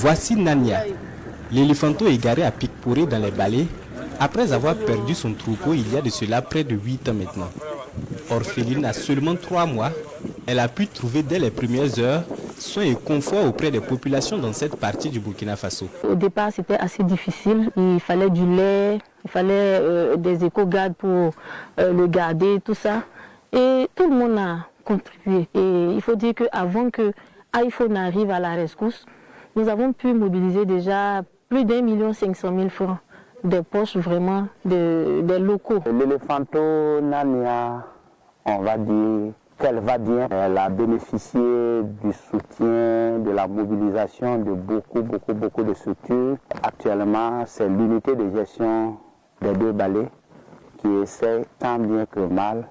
Voici Nania, l'éléphanteau égaré à Pikpuré dans les Balais, après avoir perdu son troupeau il y a de cela près de 8 ans maintenant. Orpheline a seulement 3 mois, elle a pu trouver dès les premières heures soins et confort auprès des populations dans cette partie du Burkina Faso. Au départ, c'était assez difficile. Il fallait du lait, il fallait des éco-gardes pour le garder, tout ça. Et tout le monde a contribué. Et il faut dire qu'avant que iPhone arrive à la rescousse, nous avons pu mobiliser déjà plus d'1,5 million francs des poches vraiment des locaux. L'éléphanteau Nania, on va dire qu'elle va bien. Elle a bénéficié du soutien, de la mobilisation de beaucoup de structures. Actuellement, c'est l'unité de gestion des 2 balais qui essaie tant bien que mal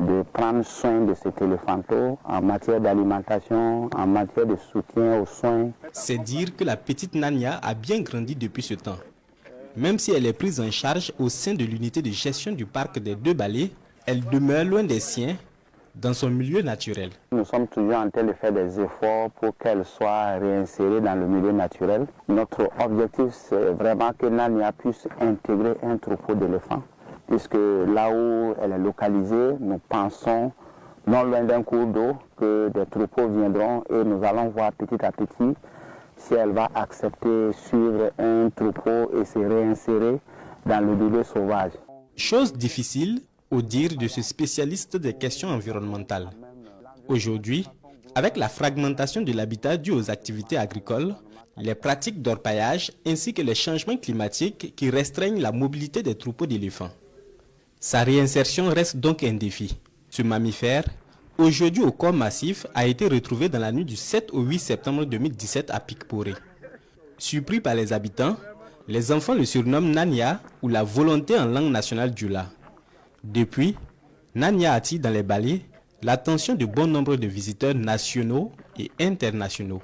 de prendre soin de cet éléphanteau en matière d'alimentation, en matière de soutien aux soins. C'est dire que la petite Nania a bien grandi depuis ce temps. Même si elle est prise en charge au sein de l'unité de gestion du parc des 2 balais, elle demeure loin des siens, dans son milieu naturel. Nous sommes toujours en train de faire des efforts pour qu'elle soit réinsérée dans le milieu naturel. Notre objectif, c'est vraiment que Nania puisse intégrer un troupeau d'éléphants, puisque là où elle est localisée, nous pensons, non loin d'un cours d'eau, que des troupeaux viendront et nous allons voir petit à petit si elle va accepter suivre un troupeau et se réinsérer dans le milieu sauvage. Chose difficile, au dire de ce spécialiste des questions environnementales. Aujourd'hui, avec la fragmentation de l'habitat due aux activités agricoles, les pratiques d'orpaillage ainsi que les changements climatiques qui restreignent la mobilité des troupeaux d'éléphants. Sa réinsertion reste donc un défi. Ce mammifère, aujourd'hui au corps massif, a été retrouvé dans la nuit du 7 au 8 septembre 2017 à Pikpuré. Surpris par les habitants, les enfants le surnomment Nania ou la volonté en langue nationale djoula. Depuis, Nania attire dans les balais l'attention de bon nombre de visiteurs nationaux et internationaux.